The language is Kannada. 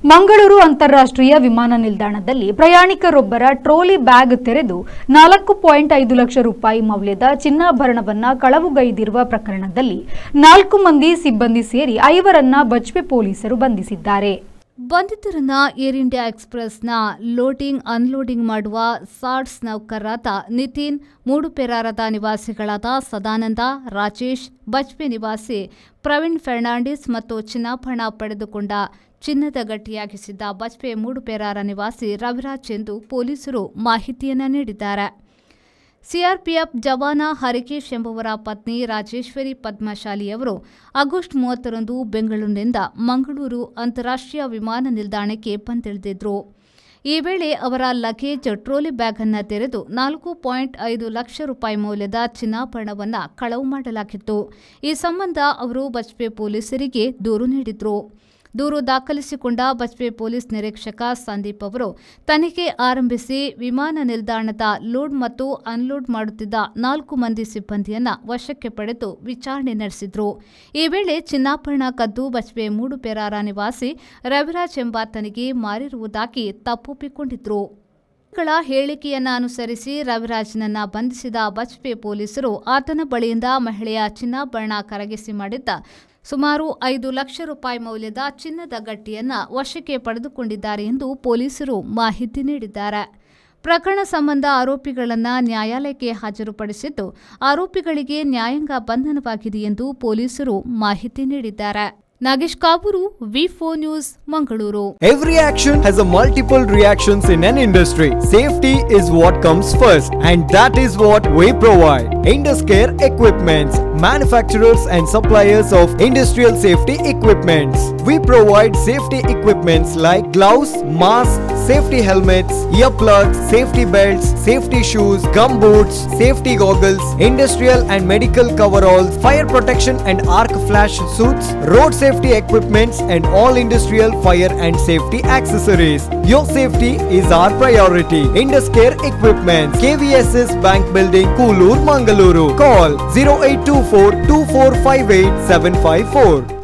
ಮಂಗಳೂರು ಅಂತಾರಾಷ್ಟ್ರೀಯ ವಿಮಾನ ನಿಲ್ದಾಣದಲ್ಲಿ ಪ್ರಯಾಣಿಕರೊಬ್ಬರ ಟ್ರೋಲಿ ಬ್ಯಾಗ್ ತೆರೆದು 4.5 ಲಕ್ಷ ರೂಪಾಯಿ ಮೌಲ್ಯದ ಚಿನ್ನಾಭರಣವನ್ನು ಕಳವುಗೈದಿರುವ ಪ್ರಕರಣದಲ್ಲಿ 4 ಮಂದಿ ಸಿಬ್ಬಂದಿ ಸೇರಿ 5ರನ್ನ ಬಜ್ಪೆ ಪೊಲೀಸರು ಬಂಧಿಸಿದ್ದಾರೆ. ಬಂಧಿತರನ್ನ ಏರ್ ಇಂಡಿಯಾ ಎಕ್ಸ್‌ಪ್ರೆಸ್‌ನ ಲೋಡಿಂಗ್ ಅನ್ಲೋಡಿಂಗ್ ಮಾಡುವ ಸಾರ್ಟ್ಸ್ ನೌಕರರಾದ ನಿತಿನ್, ಮೂಡುಪೆರಾರದ ನಿವಾಸಿಗಳಾದ ಸದಾನಂದ, ರಾಜೇಶ್, ಬಜ್ಪೆ ನಿವಾಸಿ ಪ್ರವೀಣ್ ಫರ್ನಾಂಡಿಸ್ ಮತ್ತು ಚಿನ್ನಾಭರಣ ಪಡೆದುಕೊಂಡ ಚಿನ್ನದ ಗಟ್ಟಿಯಾಗಿಸಿದ್ದ ಬಜ್ಪೆ ಮೂಡುಪೆರಾರ ನಿವಾಸಿ ರವಿರಾಜ್ ಎಂದು ಪೊಲೀಸರು ಮಾಹಿತಿಯನ್ನು ನೀಡಿದ್ದಾರೆ. ಸಿಆರ್ಪಿಎಫ್ ಜವಾನ ಹರಿಕೇಶ್ ಎಂಬುವರ ಪತ್ನಿ ರಾಜೇಶ್ವರಿ ಪದ್ಮಶಾಲಿಯವರು ಆಗಸ್ಟ್ 30ರಂದು ಬೆಂಗಳೂರಿನಿಂದ ಮಂಗಳೂರು ಅಂತಾರಾಷ್ಟ್ರೀಯ ವಿಮಾನ ನಿಲ್ದಾಣಕ್ಕೆ ಬಂದಿಳಿದಿದ್ರು. ಈ ವೇಳೆ ಅವರ ಲಗೇಜ್ ಟ್ರೋಲಿ ಬ್ಯಾಗ್ ಅನ್ನು ತೆರೆದು 4.5 ಲಕ್ಷ ರೂಪಾಯಿ ಮೌಲ್ಯದ ಚಿನ್ನಾಭರಣವನ್ನು ಕಳವು ಮಾಡಲಾಗಿತ್ತು. ಈ ಸಂಬಂಧ ಅವರು ಬಜ್ಪೆ ಪೊಲೀಸರಿಗೆ ದೂರು ನೀಡಿದ್ರು. ದೂರು ದಾಖಲಿಸಿಕೊಂಡ ಬಜ್ಪೆ ಪೊಲೀಸ್ ನಿರೀಕ್ಷಕ ಸಂದೀಪ್ ಅವರು ತನಿಖೆ ಆರಂಭಿಸಿ ವಿಮಾನ ನಿಲ್ದಾಣದ ಲೋಡ್ ಮತ್ತು ಅನ್ಲೋಡ್ ಮಾಡುತ್ತಿದ್ದ 4 ಮಂದಿ ಸಿಬ್ಬಂದಿಯನ್ನ ವಶಕ್ಕೆ ಪಡೆದು ವಿಚಾರಣೆ ನಡೆಸಿದ್ರು. ಈ ವೇಳೆ ಚಿನ್ನಾಭರಣ ಕದ್ದು ಬಜ್ಪೆ ಮೂಡುಪೆರಾರ ನಿವಾಸಿ ರವಿರಾಜ್ ಎಂಬಾತನಿಗೆ ಮಾರಿರುವುದಾಗಿ ತಪ್ಪೊಪ್ಪಿಕೊಂಡಿದ್ರು. ಗಳ ಹೇಳಿಕೆಯನ್ನು ಅನುಸರಿಸಿ ರವಿರಾಜ್ನನ್ನ ಬಂಧಿಸಿದ ಬಜ್ಪೆ ಪೊಲೀಸರು ಆತನ ಬಳಿಯಿಂದ ಮಹಿಳೆಯ ಚಿನ್ನಾಭರಣ ಕರಗಿಸಿ ಮಾಡಿದ್ದ ಸುಮಾರು 5 ಲಕ್ಷ ರೂಪಾಯಿ ಮೌಲ್ಯದ ಚಿನ್ನದ ಗಟ್ಟಿಯನ್ನ ವಶಕ್ಕೆ ಪಡೆದುಕೊಂಡಿದ್ದಾರೆ ಎಂದು ಪೊಲೀಸರು ಮಾಹಿತಿ ನೀಡಿದ್ದಾರೆ. ಪ್ರಕರಣ ಸಂಬಂಧ ಆರೋಪಿಗಳನ್ನು ನ್ಯಾಯಾಲಯಕ್ಕೆ ಹಾಜರುಪಡಿಸಿದ್ದು, ಆರೋಪಿಗಳಿಗೆ ನ್ಯಾಯಾಂಗ ಬಂಧನವಾಗಿದೆ ಎಂದು ಪೊಲೀಸರು ಮಾಹಿತಿ ನೀಡಿದ್ದಾರೆ. Nagesh Kaburu, V4 news, Mangaluru. Every action has a multiple reactions in an industry. Safety is what comes first, and that is what we provide. Induscare Equipments, manufacturers and suppliers of industrial safety equipments. We provide safety equipments like gloves, masks, safety helmets, earplugs, safety belts, safety shoes, gum boots, safety goggles, industrial and medical coveralls, fire protection and arc flash suits, road safety equipments and all industrial fire and safety accessories. Your safety is our priority. Induscare Equipments, KVSS Bank Building, Koolur, Mangaluru. Call 0824 2458 754.